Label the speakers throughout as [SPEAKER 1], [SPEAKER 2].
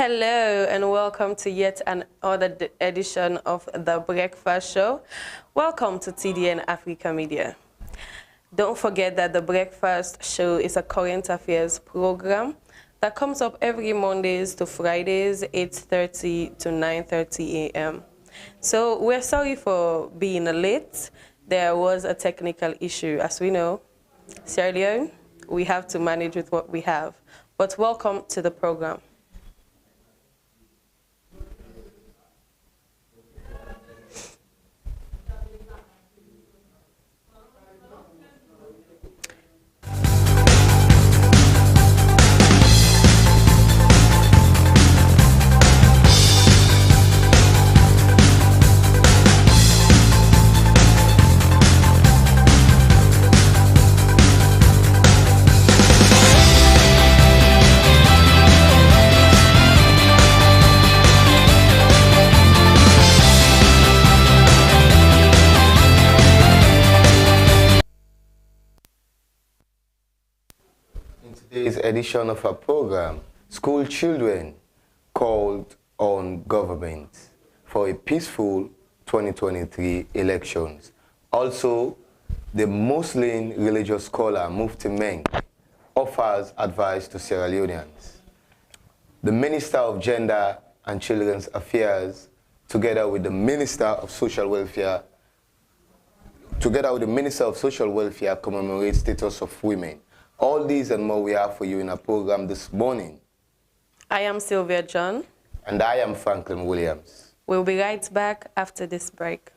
[SPEAKER 1] Hello and welcome to yet another edition of The Breakfast Show. Welcome to TDN Africa Media. Don't forget that The Breakfast Show is a current affairs program that comes up every Mondays to Fridays, 8:30 to 9:30 a.m. So we're sorry for being late. There was a technical issue. As we know, Sierra Leone, we have to manage with what we have. But welcome to the program.
[SPEAKER 2] Today's edition of our program, school children called on government for a peaceful 2023 elections. Also, the Muslim religious scholar Mufti Meng offers advice to Sierra Leoneans. The Minister of Gender and Children's Affairs, together with the Minister of Social Welfare, commemorates status of women. All these and more we have for you in our program this morning.
[SPEAKER 1] I am Sylvia John.
[SPEAKER 2] And I am Franklyn Williams.
[SPEAKER 1] We'll be right back after this break.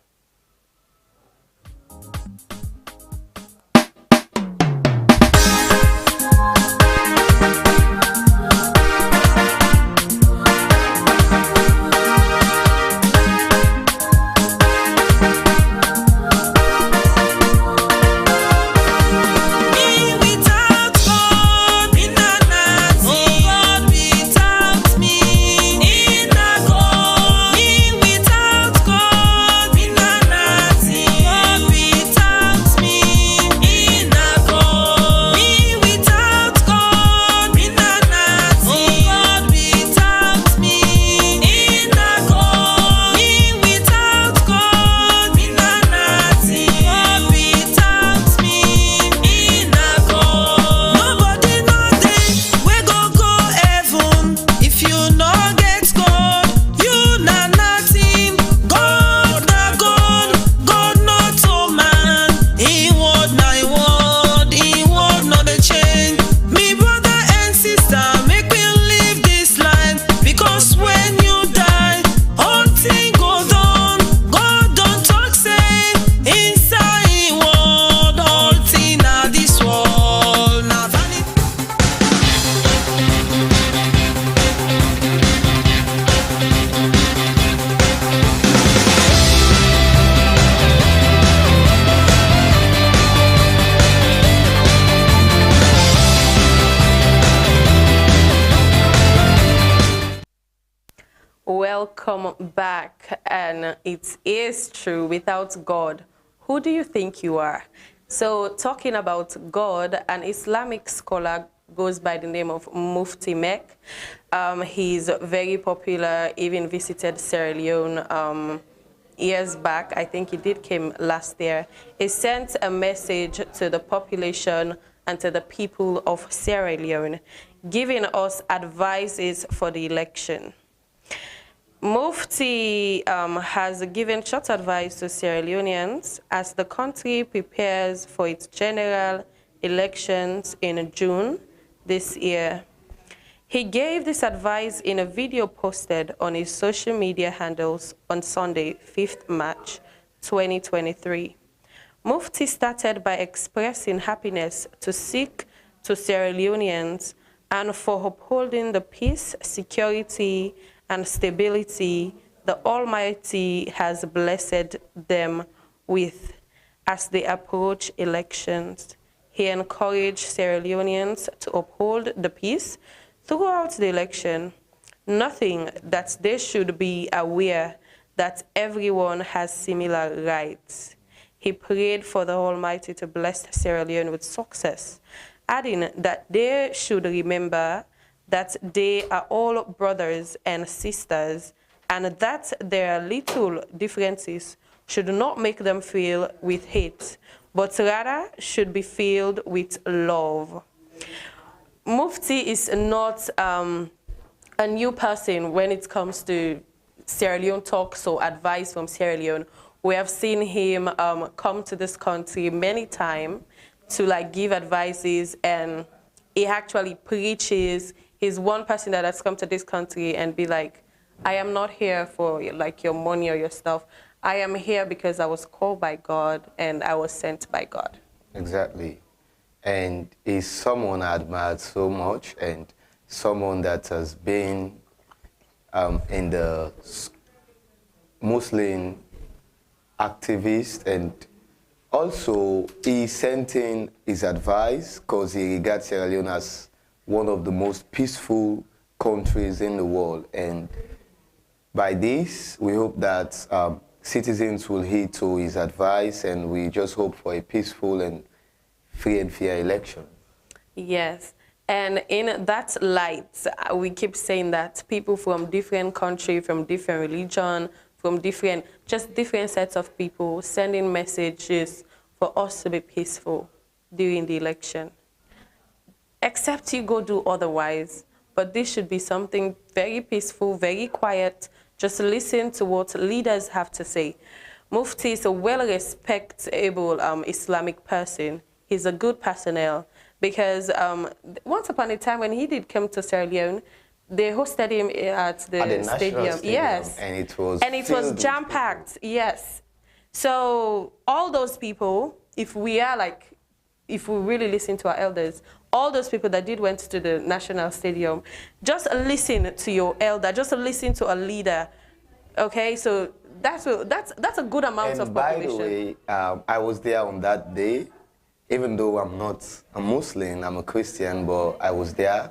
[SPEAKER 1] Welcome back, and it is true, without God, who do you think you are? So talking about God, an Islamic scholar goes by the name of Mufti Meng. He's very popular, even visited Sierra Leone years back. I think he came last year. He sent a message to the population and to the people of Sierra Leone, giving us advices for the election. Mufti has given short advice to Sierra Leoneans as the country prepares for its general elections in June this year. He gave this advice in a video posted on his social media handles on Sunday, 5th March 2023. Mufti started by expressing happiness to Sierra Leoneans and for upholding the peace, security, and stability the Almighty has blessed them with as they approach elections. He encouraged Sierra Leoneans to uphold the peace throughout the election, noting that they should be aware that everyone has similar rights. He prayed for the Almighty to bless Sierra Leone with success, adding that they should remember that they are all brothers and sisters, and that their little differences should not make them filled with hate, but rather should be filled with love. Mufti is not a new person when it comes to Sierra Leone talks or advice from Sierra Leone. We have seen him come to this country many times to like give advices, and he actually preaches. He's one person that has come to this country and be like, I am not here for like your money or your stuff. I am here because I was called by God and I was sent by God.
[SPEAKER 2] Exactly. And he's someone I admired so much, and someone that has been in the Muslim activist, and also he sent in his advice because he regards Sierra Leone as one of the most peaceful countries in the world. And by this, we hope that citizens will heed to his advice, and we just hope for a peaceful and free and fair election.
[SPEAKER 1] Yes. And in that light, we keep saying that people from different countries, from different religion, from different sets of people sending messages for us to be peaceful during the election. Except you go do otherwise. But this should be something very peaceful, very quiet. Just listen to what leaders have to say. Mufti is a well-respectable Islamic person. He's a good personnel, because once upon a time when he did come to Sierra Leone, they hosted him at the stadium. Yes.
[SPEAKER 2] And it was
[SPEAKER 1] jam-packed. Yes. So all those people, if we really listen to our elders, all those people that did went to the national stadium, just listen to your elder, just listen to a leader. Okay, so that's a good amount of population.
[SPEAKER 2] By the way, I was there on that day. Even though I'm not a Muslim, I'm a Christian, but I was there.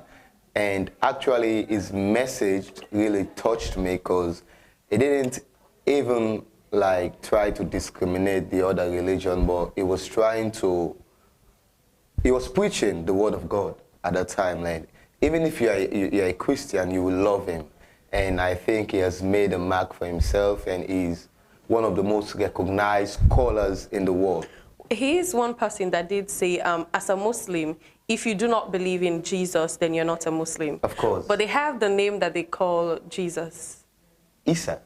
[SPEAKER 2] And actually, his message really touched me, because he didn't even like try to discriminate the other religion, but he was preaching the word of God at that time. Like, even if you're a Christian, you will love him. And I think he has made a mark for himself, and he's one of the most recognized scholars in the world.
[SPEAKER 1] He is one person that did say, as a Muslim, if you do not believe in Jesus, then you're not a Muslim.
[SPEAKER 2] Of course.
[SPEAKER 1] But they have the name that they call Jesus.
[SPEAKER 2] Isa.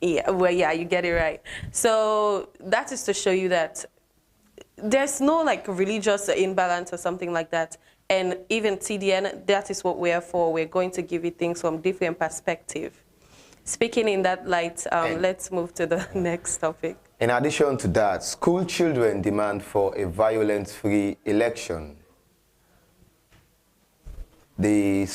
[SPEAKER 1] Yeah, well, yeah, you get it right. So that is to show you that there's no like religious imbalance or something like that. And even TDN, that is what we're for. We're going to give you things from different perspectives. Speaking in that light, let's move to the next topic.
[SPEAKER 2] In addition to that, school children demand for a violence-free election. The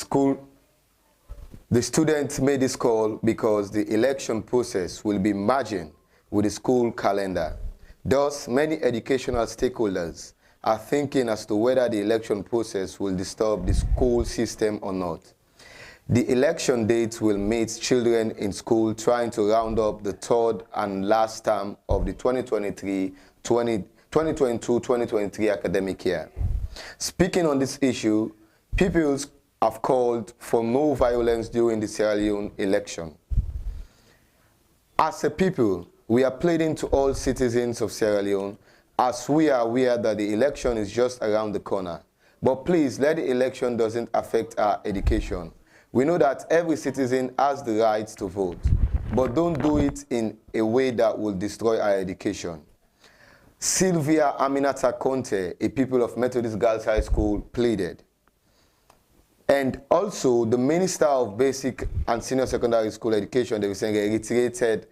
[SPEAKER 2] students made this call because the election process will be merging with the school calendar. Thus, many educational stakeholders are thinking as to whether the election process will disturb the school system or not. The election dates will meet children in school trying to round up the third and last term of the 2022-2023 academic year. Speaking on this issue, pupils have called for no violence during the Sierra Leone election. As a people, we are pleading to all citizens of Sierra Leone, as we are aware that the election is just around the corner. But please, let the election doesn't affect our education. We know that every citizen has the right to vote, but don't do it in a way that will destroy our education. Sylvia Aminata Conte, a pupil of Methodist Girls High School, pleaded. And also, the Minister of Basic and Senior Secondary School Education, they recently reiterated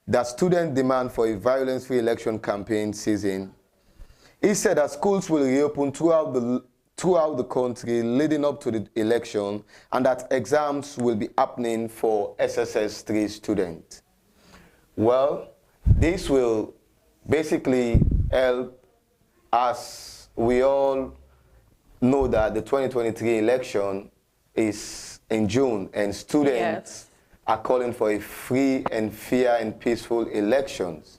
[SPEAKER 2] that student demand for a violence-free election campaign season. He said that schools will reopen throughout the country leading up to the election, and that exams will be happening for SSS 3 students. Well, this will basically help us. We all know that the 2023 election is in June, and students are calling for a free and fair and peaceful elections.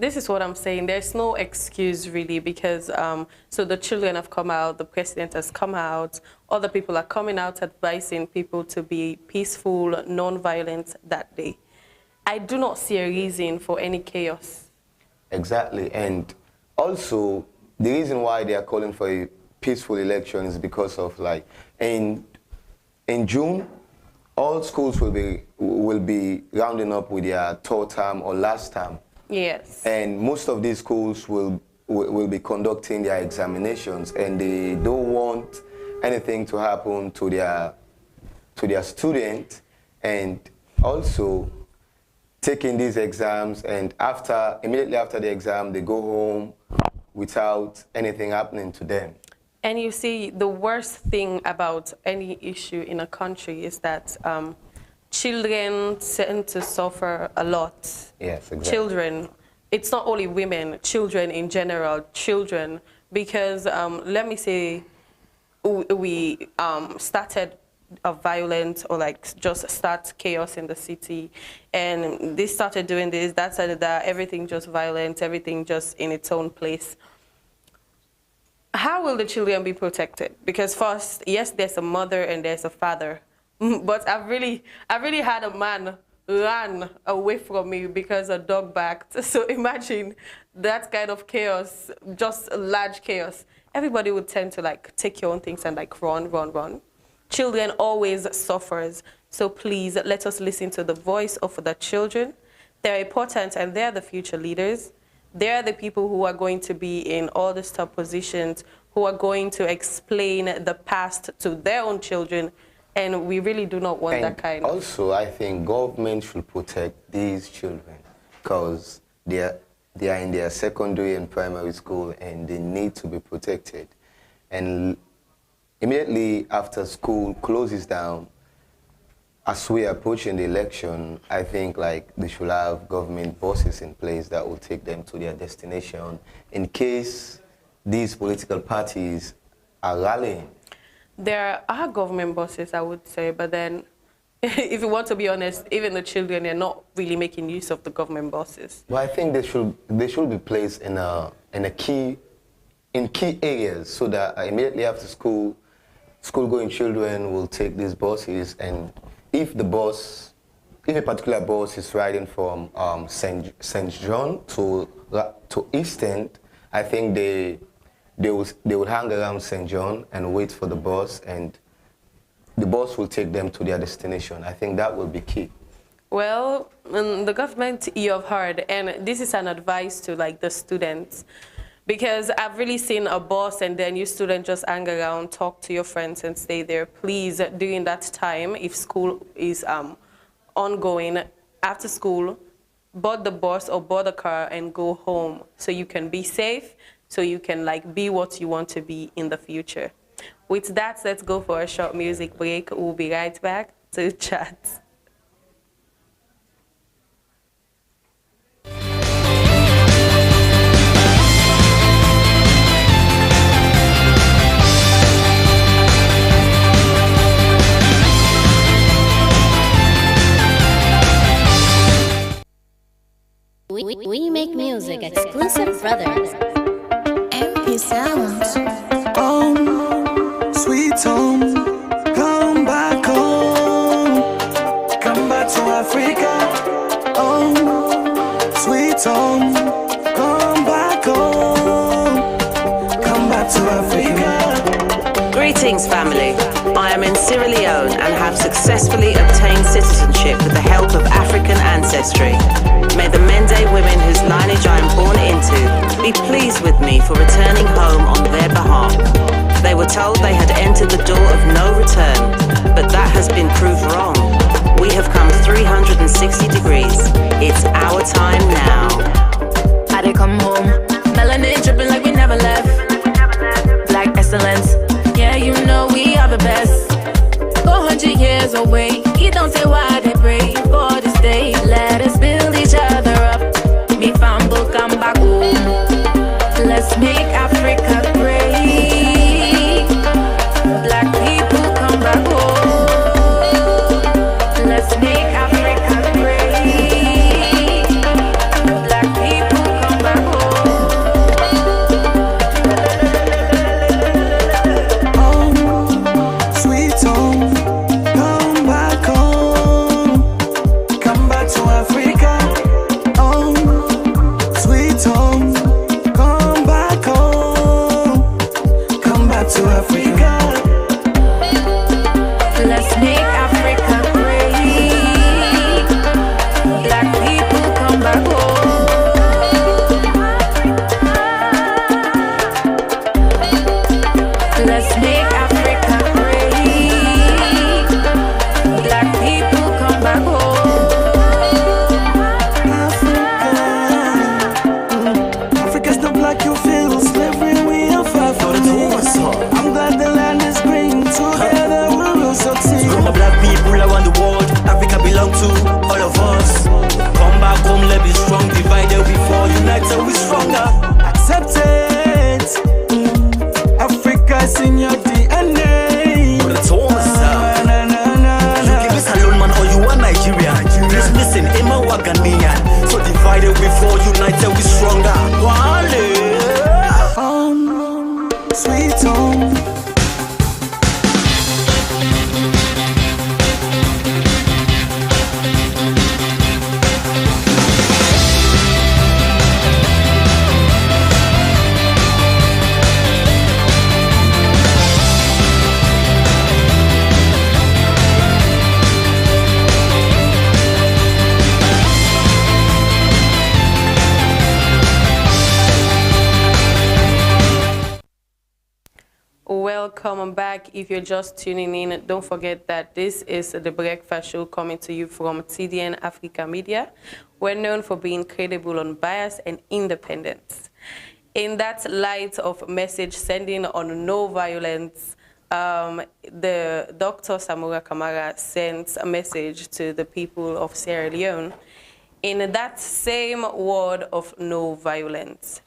[SPEAKER 1] This is what I'm saying. There's no excuse really because so the children have come out, the president has come out, other people are coming out advising people to be peaceful, non-violent that day. I do not see a reason for any chaos.
[SPEAKER 2] Exactly, and also the reason why they are calling for a peaceful election is because of like in June, all schools will be rounding up with their third term or last term.
[SPEAKER 1] Yes.
[SPEAKER 2] And most of these schools will be conducting their examinations, and they don't want anything to happen to their students, and also taking these exams, and immediately after the exam, they go home without anything happening to them.
[SPEAKER 1] And you see, the worst thing about any issue in a country is that children tend to suffer a lot.
[SPEAKER 2] Yes, exactly.
[SPEAKER 1] Children, it's not only women, children in general, children, because let me say we started a violent or like just start chaos in the city, and they started doing this, that started that, everything just violent, everything just in its own place. How will the children be protected? Because first, yes, there's a mother and there's a father, but I've really had a man run away from me because a dog barked. So imagine that kind of chaos, just a large chaos. Everybody would tend to like take your own things and like run. Children always suffers. So please let us listen to the voice of the children. They're important and they're the future leaders. They're the people who are going to be in all the top positions, who are going to explain the past to their own children. And we really do not want that kind of.
[SPEAKER 2] Also, I think government should protect these children because they are in their secondary and primary school and they need to be protected. And immediately after school closes down, as we are approaching the election, I think like they should have government buses in place that will take them to their destination in case these political parties are rallying.
[SPEAKER 1] There are government buses, I would say, but then if you want to be honest, even the children are not really making use of the government buses.
[SPEAKER 2] Well, I think they should be placed in key areas so that immediately after school-going children will take these buses, and if a particular bus is riding from St. John to East End, I think they would hang around St. John and wait for the bus, and the bus will take them to their destination. I think that will be key.
[SPEAKER 1] Well, the government, you have heard, and this is an advice to like the students, because I've really seen a bus and then you students just hang around, talk to your friends and stay there. Please, during that time, if school is ongoing, after school, board the bus or board the car and go home so you can be safe, so you can like be what you want to be in the future. With that, let's go for a short music break. We'll be right back to chat.
[SPEAKER 3] We make music exclusive, brothers.
[SPEAKER 4] MP Sounds. Home, sweet home, come back home. Come back to Africa. Home, sweet home, come back home. Come back to Africa.
[SPEAKER 5] Greetings, family. I am in Sierra Leone and have successfully obtained citizenship with the help of African ancestry. May the Mende women whose lineage I am born into be pleased with me for returning home on their behalf. They were told they had entered the door of no return, but that has been proved wrong. We have come 360 degrees. It's our time now.
[SPEAKER 6] I did come home, melanin dripping like we never left. Black excellence, yeah, you know we are the best. 400 years away, you don't say why they pray for this day. Let us build each other up. Me famble come back home. Let's make Africa great. Black people come back home. Let's make Africa great. Black people come
[SPEAKER 1] if you're just tuning in, don't forget that this is the Breakfast Show coming to you from TDN Africa Media. We're known for being credible, unbiased, and independent. In that light of message sending on no violence, the Dr. Samura Kamara sent a message to the people of Sierra Leone in that same word of no violence.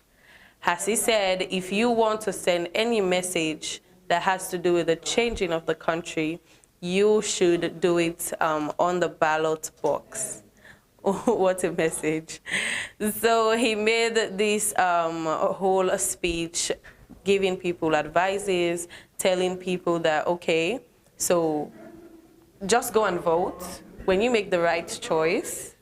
[SPEAKER 1] As he said, if you want to send any message that has to do with the changing of the country, you should do it on the ballot box. What a message. So he made this whole speech giving people advices, telling people that, okay, so just go and vote. When you make the right choice,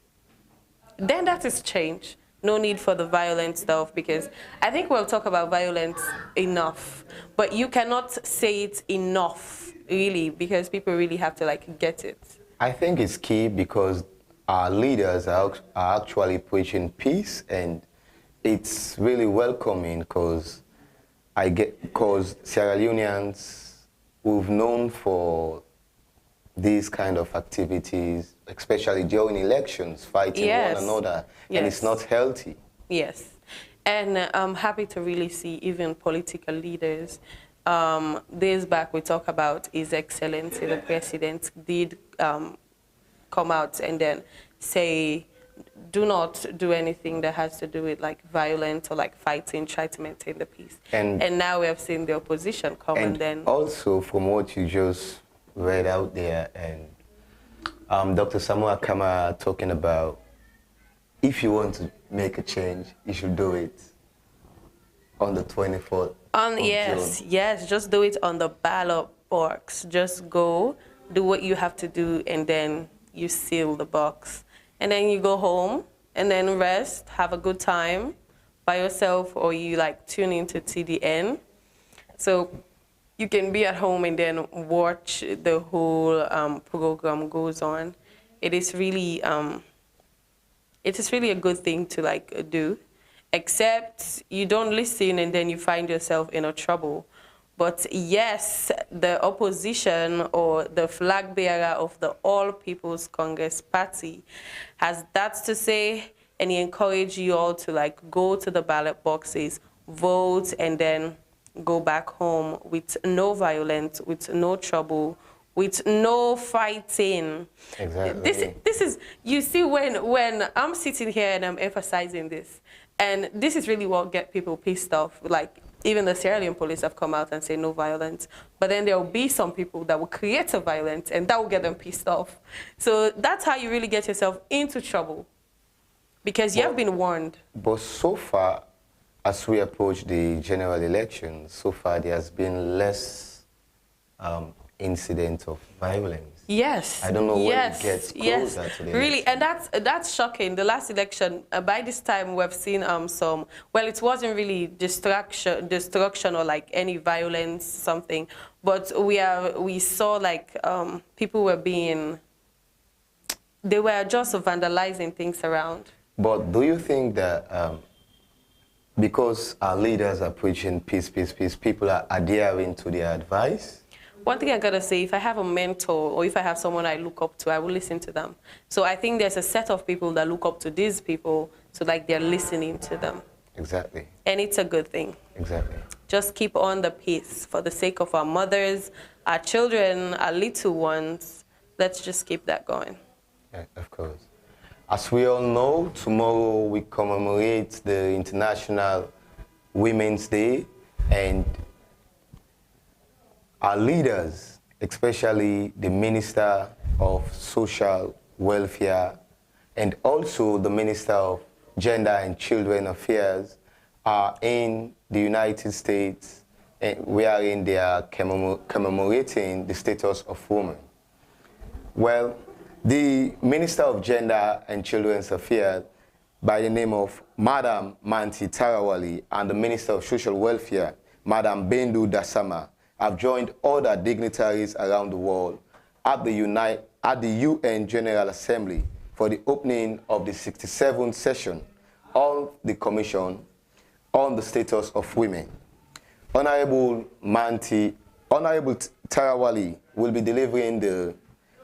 [SPEAKER 1] then that is change. No need for the violent stuff, because I think we'll talk about violence enough, but you cannot say it enough, really, because people really have to like get it.
[SPEAKER 2] I think it's key because our leaders are actually preaching peace, and it's really welcoming because Sierra Leoneans, we've known for these kind of activities, especially during elections, fighting one another, and it's not healthy.
[SPEAKER 1] Yes, and I'm happy to really see even political leaders. Days back we talked about His Excellency, the President did come out and then say, do not do anything that has to do with like violence or like fighting, try to maintain the peace. And now we have seen the opposition come and then...
[SPEAKER 2] Also, from what you just read out there, and Dr. Samuel Kamara talking about, if you want to make a change, you should do it on the 24th of June.
[SPEAKER 1] Yes, just do it on the ballot box. Just go, do what you have to do, and then you seal the box. And then you go home, and then rest, have a good time by yourself, or you like tune into TDN. So you can be at home and then watch the whole program goes on. It is really a good thing to like do, except you don't listen and then you find yourself in a trouble. But yes, the opposition or the flag bearer of the All People's Congress Party has that to say, and he encouraged you all to like go to the ballot boxes, vote, and then go back home with no violence, with no trouble, with no fighting.
[SPEAKER 2] Exactly.
[SPEAKER 1] This is, you see, when I'm sitting here and I'm emphasizing this, and this is really what gets people pissed off. Like, even the Sierra Leone police have come out and say no violence, but then there will be some people that will create a violence and that will get them pissed off. So that's how you really get yourself into trouble, because you have been warned.
[SPEAKER 2] But so far, as we approach the general election, so far there has been less incident of violence.
[SPEAKER 1] Yes.
[SPEAKER 2] I don't know when it gets closer to the
[SPEAKER 1] really,
[SPEAKER 2] election.
[SPEAKER 1] and that's shocking. The last election, by this time we've seen some. Well, it wasn't really destruction or like any violence, something, but we saw like people were they were just vandalizing things around.
[SPEAKER 2] But do you think that because our leaders are preaching peace, peace, peace, people are adhering to their advice?
[SPEAKER 1] One thing I gotta say, if I have a mentor or if I have someone I look up to, I will listen to them. So I think there's a set of people that look up to these people, so like they're listening to them.
[SPEAKER 2] Exactly.
[SPEAKER 1] And it's a good thing.
[SPEAKER 2] Exactly.
[SPEAKER 1] Just keep on the peace for the sake of our mothers, our children, our little ones. Let's just keep that going.
[SPEAKER 2] Yeah, of course. As we all know, tomorrow we commemorate the International Women's Day, and our leaders, especially the Minister of Social Welfare and also the Minister of Gender and Children Affairs, are in the United States, and wherein they are commemorating the status of women. Well, the Minister of Gender and Children's Affairs, by the name of Madam Manti Tarawali, and the Minister of Social Welfare, Madam Bendu Dasama, have joined other dignitaries around the world at the UN General Assembly for the opening of the 67th session of the Commission on the Status of Women. Honorable Manti Honorable Tarawali will be delivering the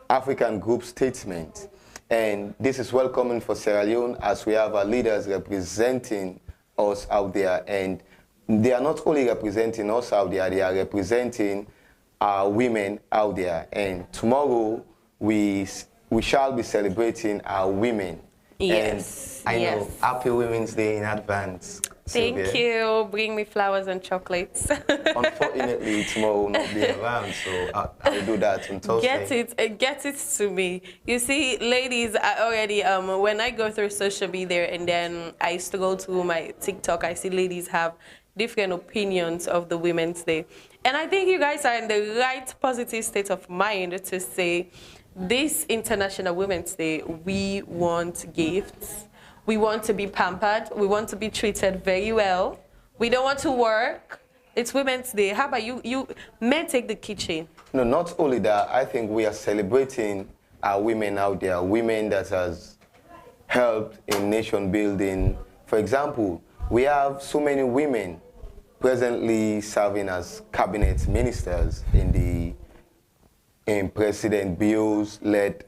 [SPEAKER 2] African group statement. And this is welcoming for Sierra Leone as we have our leaders representing us out there. And they are not only representing us out there, they are representing our women out there. And tomorrow we shall be celebrating our women.
[SPEAKER 1] Yes.
[SPEAKER 2] And I know, Happy Women's Day in advance.
[SPEAKER 1] Thank
[SPEAKER 2] Sylvia.
[SPEAKER 1] you. Bring me flowers and chocolates.
[SPEAKER 2] Unfortunately, tomorrow will not be around, so I'll do that on Thursday.
[SPEAKER 1] Get it to me. You see, ladies, I already, when I go through social media and then I used to go to my TikTok, I see ladies have different opinions of the Women's Day. And I think you guys are in the right positive state of mind to say, this International Women's Day, we want gifts. We want to be pampered. We want to be treated very well. We don't want to work. It's Women's Day. How about you men take the kitchen?
[SPEAKER 2] No, not only that, I think we are celebrating our women out there, women that has helped in nation building. For example, we have so many women presently serving as cabinet ministers in President Bio's led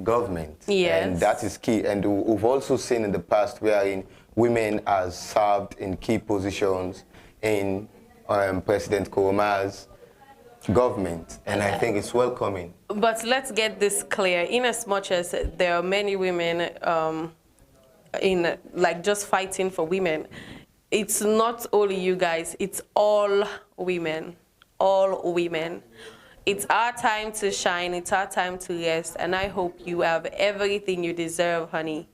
[SPEAKER 2] government.
[SPEAKER 1] Yes.
[SPEAKER 2] And that is key. And we've also seen in the past wherein women have served in key positions in President Kourouma's government. And I think it's welcoming.
[SPEAKER 1] But let's get this clear. In as much as there are many women in like just fighting for women, it's not only you guys, it's all women. All women. It's our time to shine, it's our time to rest, and I hope you have everything you deserve, honey,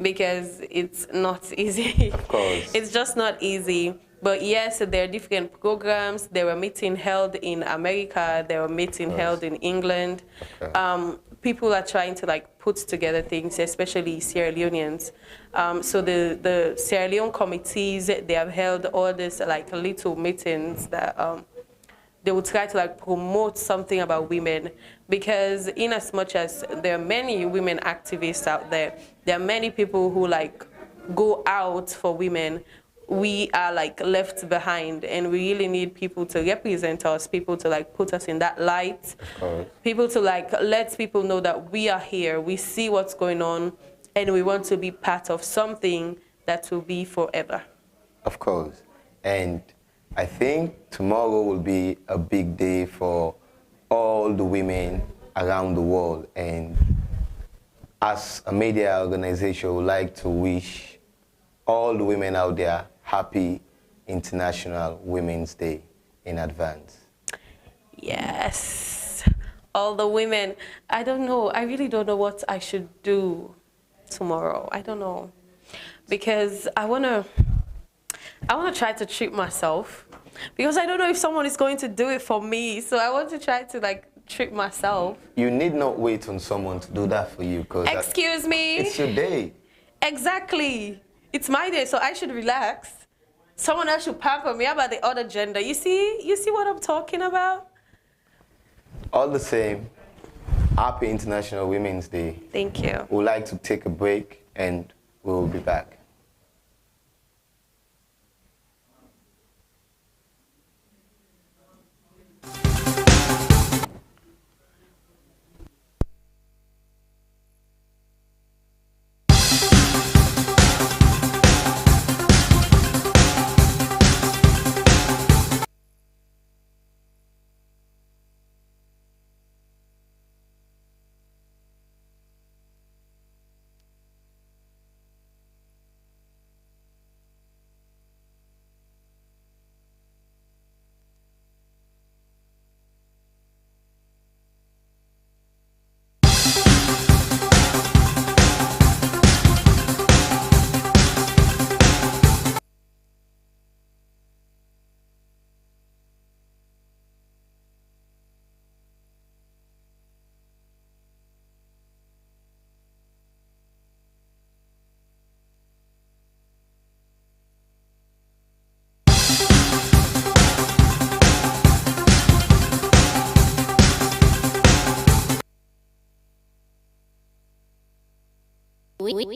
[SPEAKER 1] because it's not easy.
[SPEAKER 2] Of course.
[SPEAKER 1] It's just not easy. But yes, there are different programs. There were meetings held in America, there were meetings held in England. Okay. People are trying to like put together things, especially Sierra Leoneans. So the Sierra Leone committees, they have held all these like little meetings that they would try to like promote something about women, because in as much as there are many women activists out there are many people who like go out for women. We are like left behind, and we really need people to represent us, people to like put us in that light, people to like let people know that we are here, we see what's going on, and we want to be part of something that will be forever.
[SPEAKER 2] Of course. And I think tomorrow will be a big day for all the women around the world. And as a media organization, we would like to wish all the women out there happy International Women's Day in advance.
[SPEAKER 1] Yes, all the women. I don't know. I really don't know what I should do tomorrow. I don't know. Because I want to try to treat myself, because I don't know if someone is going to do it for me. So I want to try to like treat myself.
[SPEAKER 2] You need not wait on someone to do that for you, because
[SPEAKER 1] excuse me,
[SPEAKER 2] it's your day.
[SPEAKER 1] Exactly, it's my day, so I should relax. Someone else should pamper me. How about the other gender? You see what I'm talking about?
[SPEAKER 2] All the same, happy International Women's Day.
[SPEAKER 1] Thank you.
[SPEAKER 2] We'd like to take a break and we'll be back.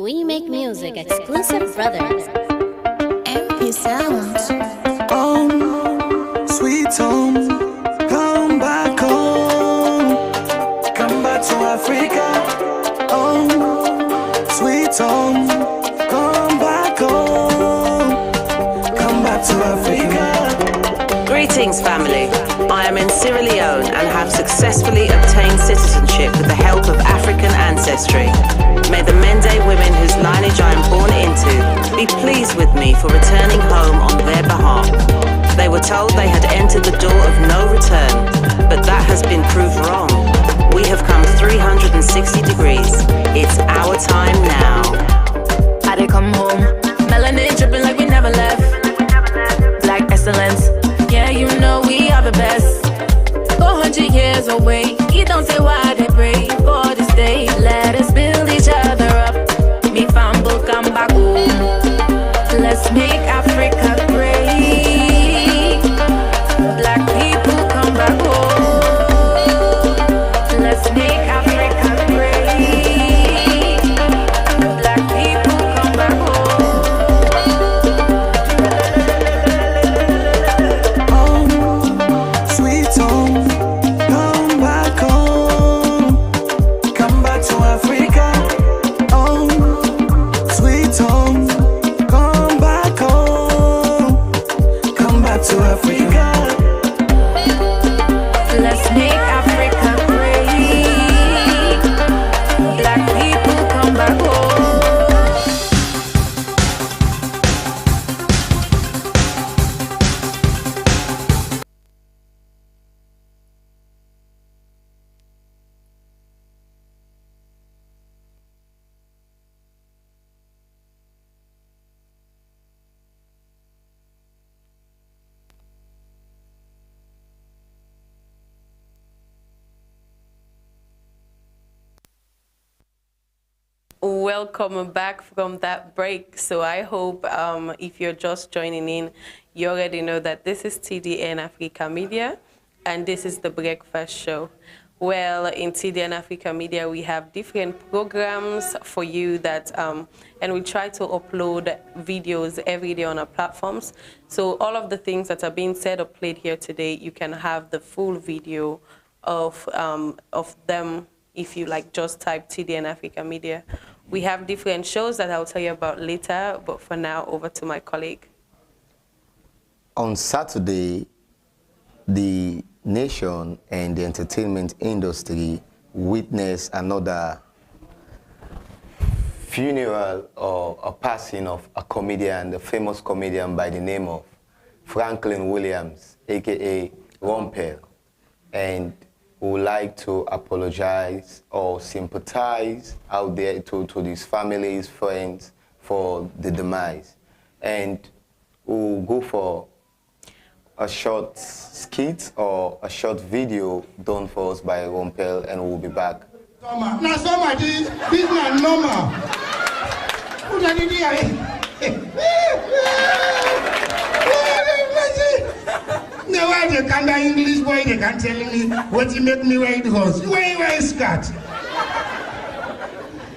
[SPEAKER 3] We make music exclusive, brothers.
[SPEAKER 4] MP Sounds. Home, sweet home.
[SPEAKER 5] Sierra Leone and have successfully obtained citizenship with the help of African ancestry. May the Mende women whose lineage I am born into be pleased with me for returning home on their behalf. They were told they had entered the door of no return, but that has been proved wrong. We have come 360 degrees. It's our time now.
[SPEAKER 6] I did come home, melanin dripping like we never left. Black excellence, yeah, you know we are the best. 400 years away, you don't say why they pray for this day. Let us build each other up. Me famble come back home. Let's make Africa great. Black people come back home. Let's make Africa great. Black people come back
[SPEAKER 4] Home, sweet home, come back home. Come back to Africa. Home, sweet home, come back home. Come back to Africa.
[SPEAKER 6] Let's make Africa great. Black people come back home.
[SPEAKER 1] Welcome back from that break. So I hope if you're just joining in, you already know that this is TDN Africa Media and this is the Breakfast Show. Well, in TDN Africa Media, we have different programs for you that, and we try to upload videos every day on our platforms. So all of the things that are being said or played here today, you can have the full video of them if you like just type TDN Africa Media. We have different shows that I'll tell you about later, but for now, over to my colleague.
[SPEAKER 2] On Saturday, the nation and the entertainment industry witnessed another funeral or a passing of a comedian, the famous comedian by the name of Franklyn Williams, aka Rompel. And we would like to apologize or sympathize out there to these families, friends for the demise. And we'll go for a short skit or a short video done for us by Rompel, and we'll be back.
[SPEAKER 7] Now somebody, this man normal. Who did it here? Now why they can't buy English boy, they can't tell me what you make me wear the horse. You wear skirt.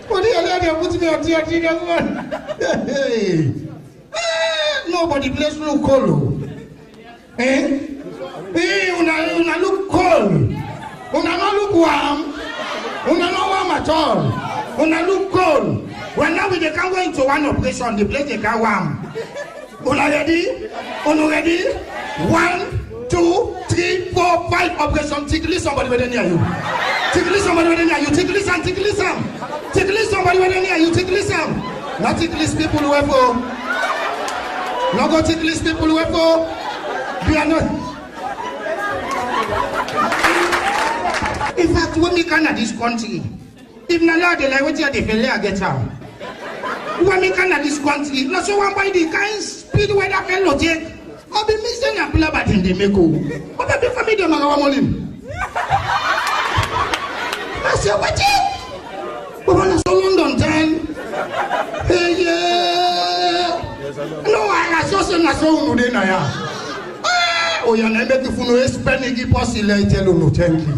[SPEAKER 7] What the hell they put me on theater? Hey. Nobody place no color. Eh? Hey, una look cold. Una not look warm. Una not warm at all. Una look cold. When now they can go into one operation, the place they can warm. Una ready? Una ready? 1, 2, 3, 4, 5 operation. Tickle somebody with near you. Tickle somebody with near you. Tickle some. Tickle some. Tickle somebody with near you. Tickle some. Not tickle people who have for. Not go tickle people who have for. We are not. In fact, when we come to this country, if not allowed, like what you are, they get out. When we come to this country, not so one by the kind speed where that fellow take. I'll be missing a play about in the Meko. What about the family? The Magawamolim. I said, what is? But when I saw London time, hey, yeah. No, I saw some Nassau Nudena. Oh, you're not making fun of a spending possible. Tell you no, thank you.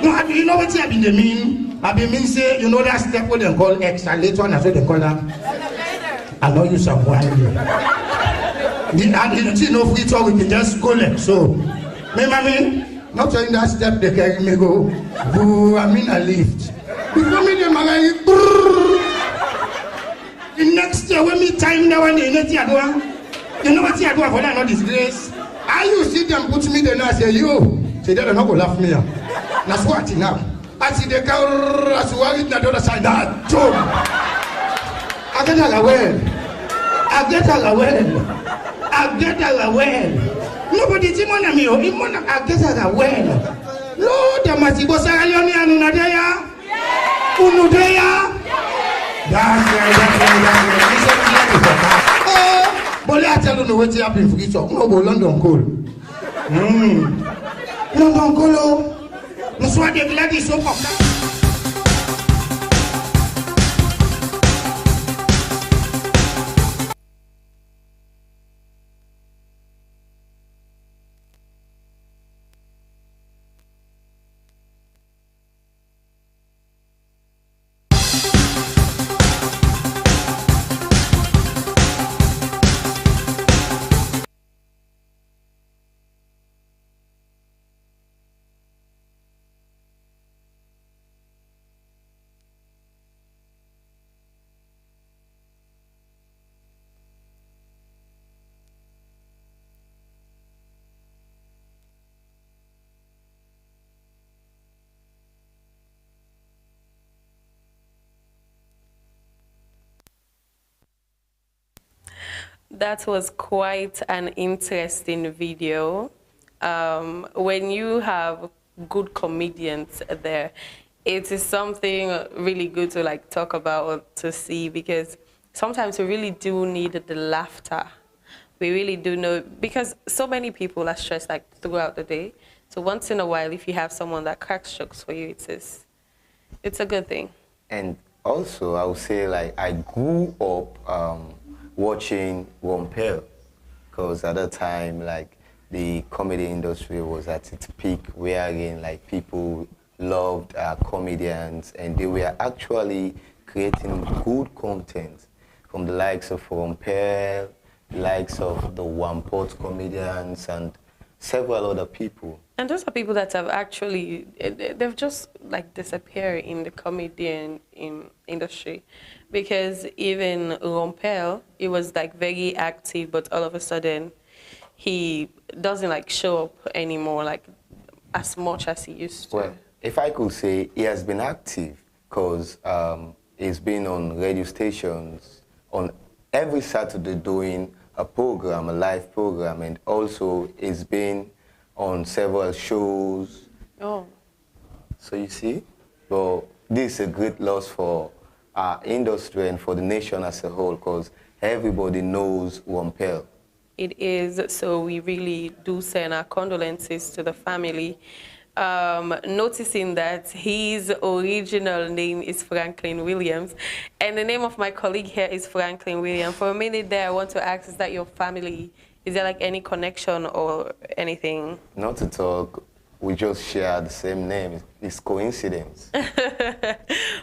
[SPEAKER 7] No, you know what I've been mean? I've been mean say, you know that step what they call X, and later on that's what they call that. I know you some wine. You know, free talk, we can just go left. So, me, not saying that step they carry me go. Boo, I mean, I lift. Before me, the man, the next year, when me time now, when they let you do, you know what you do for that, not disgrace. I you see them put me there and I say, yo, Say that not go laugh me. That's what now. I see the car as well in the other side. That joke. I get a well. I get a well. I get a well. Nobody see money me. I get a well. Lord, the masibo saralioni anunadeya. Unudeya. That's right. But I tell you what happened for this. No, London call. London call. No, so I get glad it's so popular.
[SPEAKER 1] That was quite an interesting video. When you have good comedians there, it is something really good to like talk about or to see, because sometimes we really do need the laughter. We really do know, because so many people are stressed like throughout the day. So once in a while, if you have someone that cracks jokes for you, it's a good thing.
[SPEAKER 2] And also, I would say, like, I grew up watching Rompel, because at the time, like, the comedy industry was at its peak, wherein, like, people loved comedians, and they were actually creating good content from the likes of Rompel, the likes of the One Pot comedians, and several other people.
[SPEAKER 1] And those are people that have actually, they've just like disappeared in the comedian industry, because even Rompel, he was like very active, but all of a sudden he doesn't like show up anymore like as much as he used to.
[SPEAKER 2] Well, if I could say, he has been active, because he's been on radio stations on every Saturday doing a program, a live program, and also he's been on several shows.
[SPEAKER 1] Oh.
[SPEAKER 2] So you see, but this is a great loss for our industry and for the nation as a whole, because everybody knows Rompel.
[SPEAKER 1] It is, so we really do send our condolences to the family. Noticing that his original name is Franklyn Williams, and the name of my colleague here is Franklyn Williams. For a minute there, I want to ask, is that your family? Is there like any connection or anything?
[SPEAKER 2] Not at all. We just share the same name. It's coincidence.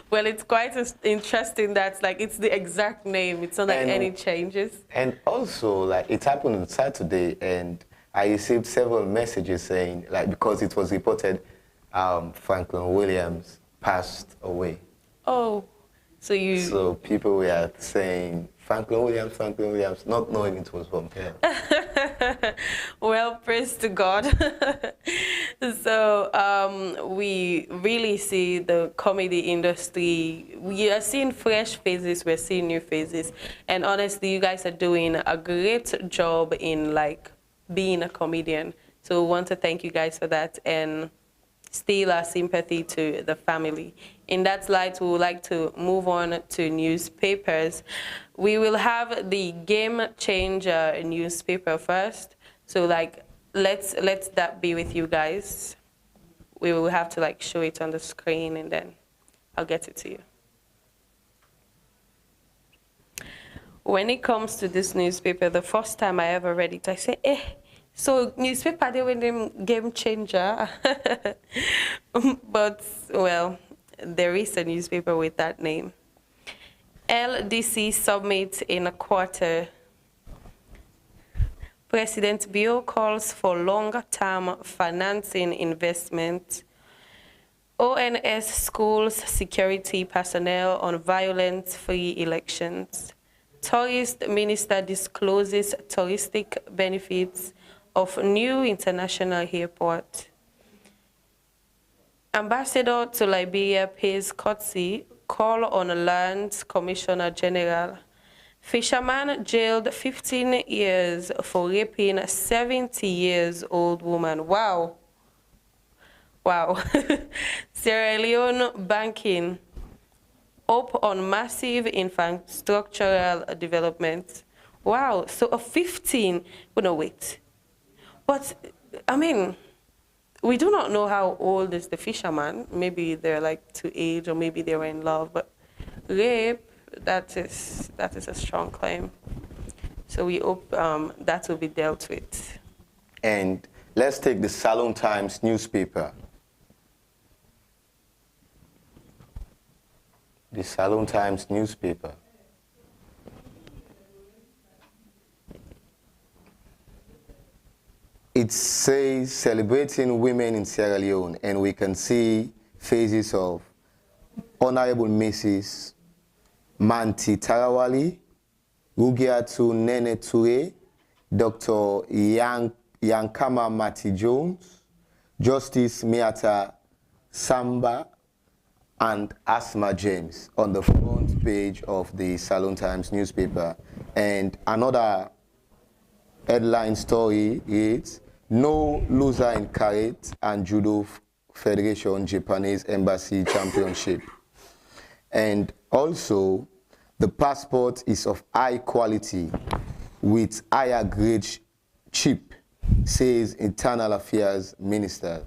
[SPEAKER 1] Well, it's quite interesting that like it's the exact name. It's not like any changes.
[SPEAKER 2] And also, like, it happened on Saturday, and I received several messages saying, like, because it was reported Franklyn Williams passed away.
[SPEAKER 1] Oh, so
[SPEAKER 2] people were saying Franklyn Williams, not knowing it was from him.
[SPEAKER 1] Well, praise to God. So we really see the comedy industry. We are seeing fresh faces, we're seeing new faces, and honestly, you guys are doing a great job in like being a comedian. So we want to thank you guys for that, and still our sympathy to the family. In that light, we would like to move on to newspapers. We will have the Game Changer newspaper first. So like, let's that be with you guys. We will have to like show it on the screen, and then I'll get it to you. When it comes to this newspaper, the first time I ever read it, I said, so newspaper, they were named Game Changer. But, well, there is a newspaper with that name. LDC summit in a quarter. President Bio calls for longer-term financing investment. ONS schools security personnel on violence-free elections. Tourist minister discloses touristic benefits of new international airport. Ambassador to Liberia pays courtesy, call on Lands Commissioner General. Fisherman jailed 15 years for raping a 70-year-old woman. Wow. Wow. Sierra Leone banking. Hope on massive infrastructural development. Wow. So a 15, no, wait. But, I mean, we do not know how old is the fisherman. Maybe they're like to age, or maybe they were in love. But rape, that is a strong claim. So we hope that will be dealt with.
[SPEAKER 2] And let's take the Salon Times newspaper. The Salon Times newspaper. It says celebrating women in Sierra Leone, and we can see faces of Honorable Mrs. Manti Tarawali, Rugiatu Nene Toure, Dr. Yankama Mati Jones, Justice Miata Samba, and Asma James on the front page of the Salon Times newspaper. And another headline story is No Loser in Karate and Judo Federation Japanese Embassy Championship. And also, the passport is of high quality with higher grade chip, says Internal Affairs Minister.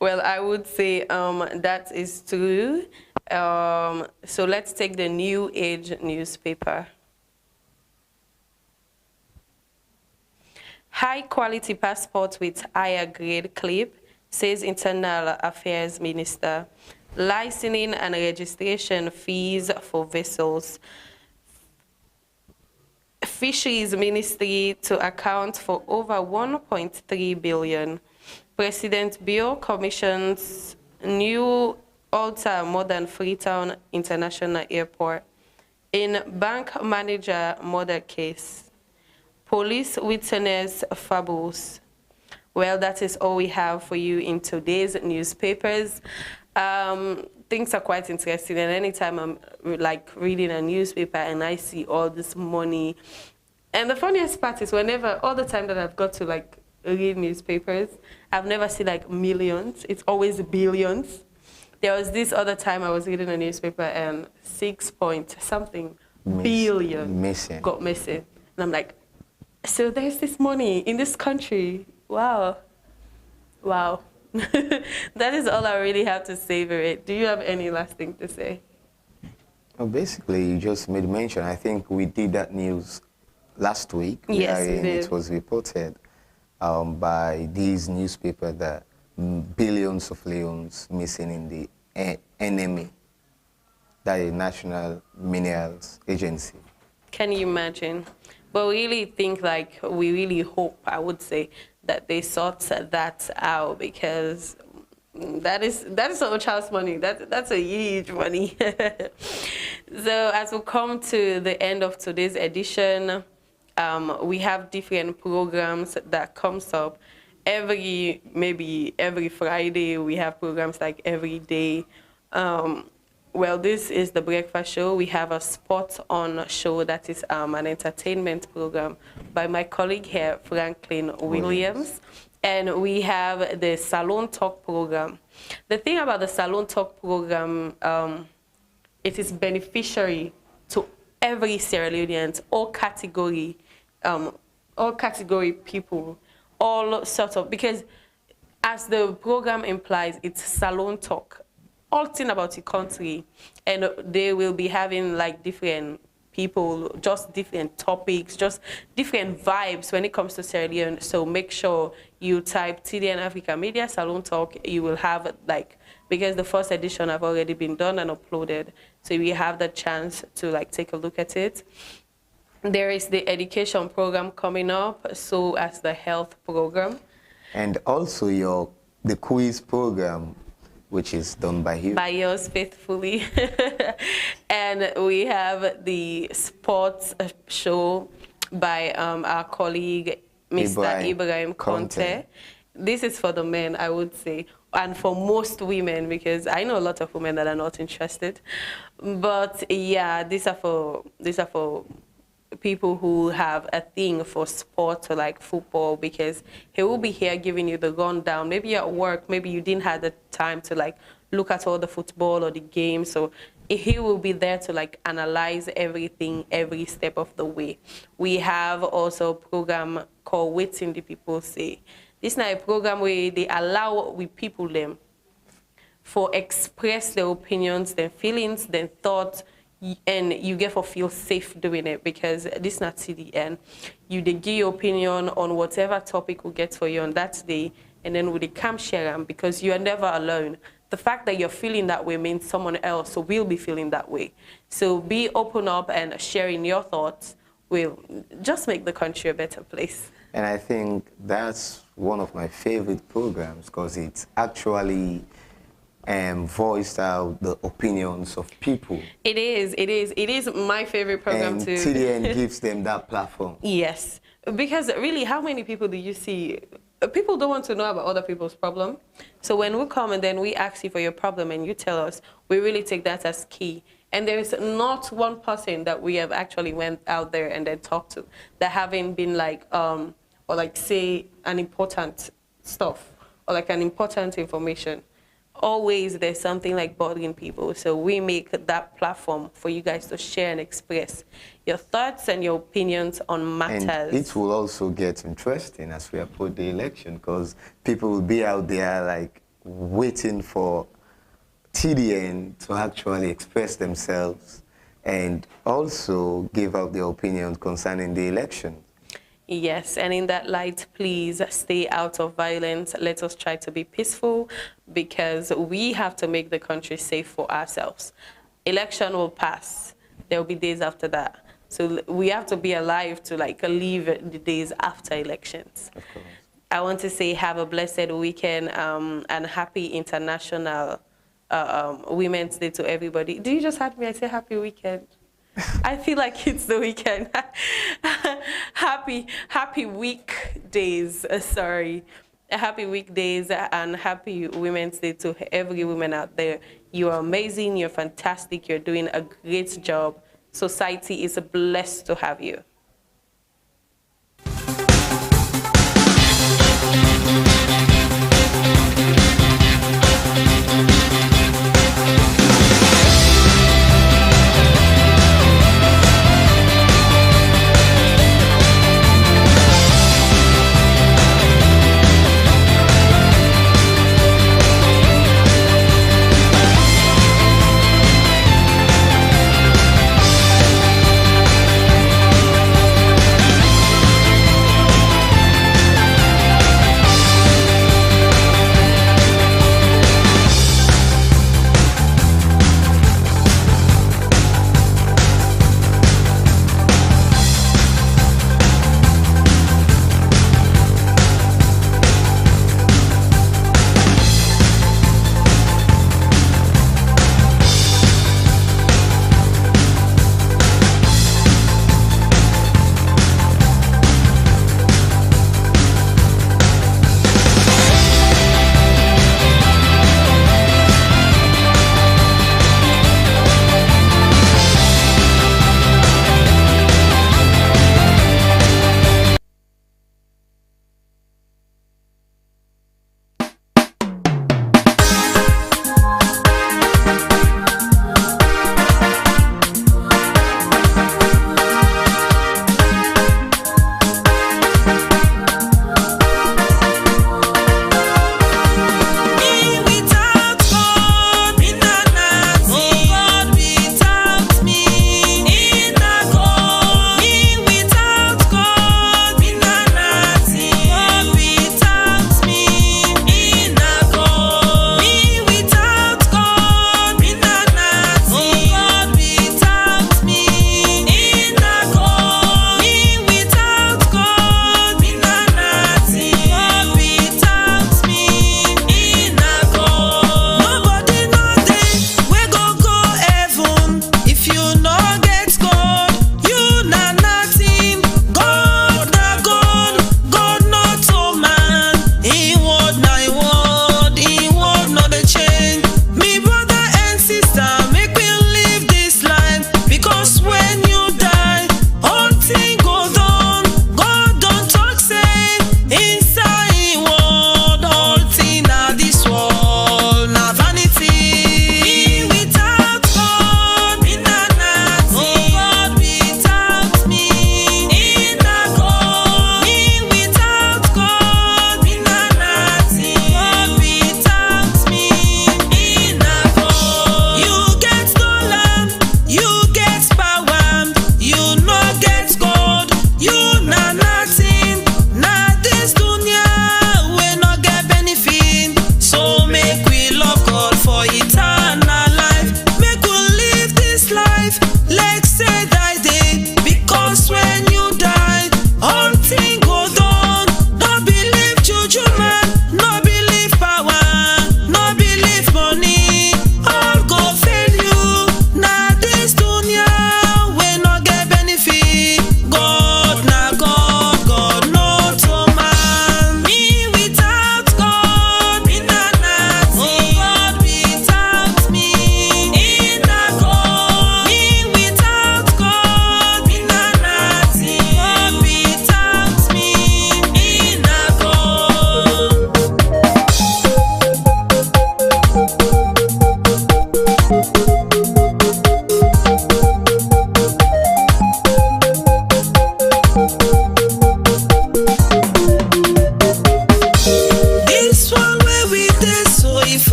[SPEAKER 1] Well, I would say that is true. So let's take the New Age newspaper. High quality passport with higher grade clip, says Internal Affairs Minister. Licensing and registration fees for vessels. Fisheries Ministry to account for over 1.3 billion. President Bill commissions new ultra-modern Freetown International Airport. In bank manager murder case. Police witness fables. Well, that is all we have for you in today's newspapers. Things are quite interesting, and anytime I'm like reading a newspaper and I see all this money, and the funniest part is all the time that I've got to like read newspapers, I've never seen like millions. It's always billions. There was this other time I was reading a newspaper and 6-point-something billion got missing. And I'm like, so there's this money in this country. Wow. Wow. That is all I really have to say for it. Do you have any last thing to say?
[SPEAKER 2] Well, basically, you just made mention. I think we did that news last week.
[SPEAKER 1] Yes, we did.
[SPEAKER 2] It was reported by these newspapers that billions of leons missing in the enemy, that is National Minerals Agency.
[SPEAKER 1] Can you imagine? But we really think, like, we really hope, I would say, that they sort that out, because that is so much house money. That's a huge money. So as we come to the end of today's edition, we have different programs that comes up maybe every Friday. We have programs like every day. Well, this is the breakfast show. We have a spot on show that is an entertainment program by my colleague here, Franklyn Williams. And we have the Salon Talk program. The thing about the Salon Talk program, it is beneficiary to every Sierra Leonean, all category people, all sorts of, because as the program implies, it's Salon Talk. All thing about the country, and they will be having like different people, just different topics, just different vibes when it comes to Sierra Leone. So make sure you type TDN Africa Media Salon Talk. You will have like, because the first edition have already been done and uploaded, so you have the chance to like take a look at it. There is the education program coming up, so as the health program,
[SPEAKER 2] and also the quiz program, which is done by you.
[SPEAKER 1] By yours faithfully. And we have the sports show by our colleague, Mr. Ibrahim Conte. this is for the men, I would say, and for most women, because I know a lot of women that are not interested. But yeah, these are for people who have a thing for sport or like football, because he will be here giving you the rundown. Maybe at work, maybe you didn't have the time to like look at all the football or the game, so he will be there to like analyze everything every step of the way. We have also a program called Waiting the People Say. This is not a program where they allow we people them for express their opinions, their feelings, their thoughts, and you get for feel safe doing it, because this is not CDN. You they give your opinion on whatever topic we get for you on that day, and then we come share them, because you are never alone. The fact that you're feeling that way means someone else will be feeling that way. So be open up and sharing your thoughts will just make the country a better place.
[SPEAKER 2] And I think that's one of my favorite programs, because it's actually voiced out the opinions of people.
[SPEAKER 1] It is my favorite program
[SPEAKER 2] and
[SPEAKER 1] too.
[SPEAKER 2] TDN gives them that platform.
[SPEAKER 1] Yes, because really, how many people do you see? People don't want to know about other people's problem. So when we come and then we ask you for your problem and you tell us, we really take that as key. And there is not one person that we have actually went out there and then talked to that haven't been like, or like say an important stuff or like an important information. Always there's something like bothering people. So we make that platform for you guys to share and express your thoughts and your opinions on matters.
[SPEAKER 2] And it will also get interesting as we approach the election, because people will be out there like waiting for TDN to actually express themselves and also give out their opinions concerning the election.
[SPEAKER 1] Yes, and in that light, please stay out of violence. Let us try to be peaceful, because we have to make the country safe for ourselves. Election will pass. There will be days after that. So we have to be alive to like live the days after elections.
[SPEAKER 2] Of course.
[SPEAKER 1] I want to say have a blessed weekend and happy International Women's Day to everybody. Do you just have me? I say happy weekend. I feel like it's the weekend. happy weekdays. Sorry. Happy weekdays and happy Women's Day to every woman out there. You are amazing. You're fantastic. You're doing a great job. Society is blessed to have you.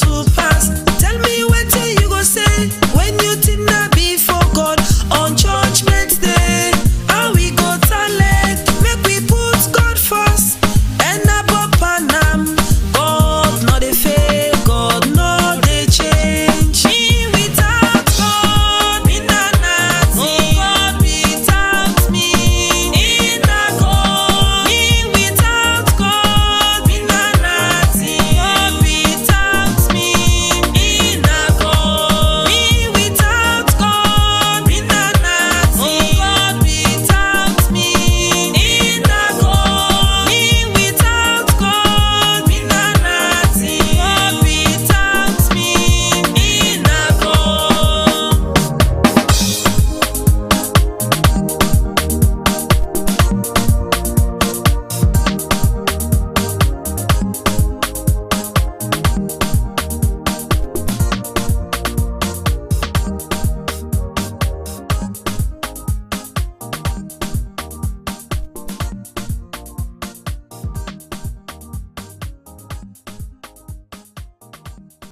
[SPEAKER 8] super.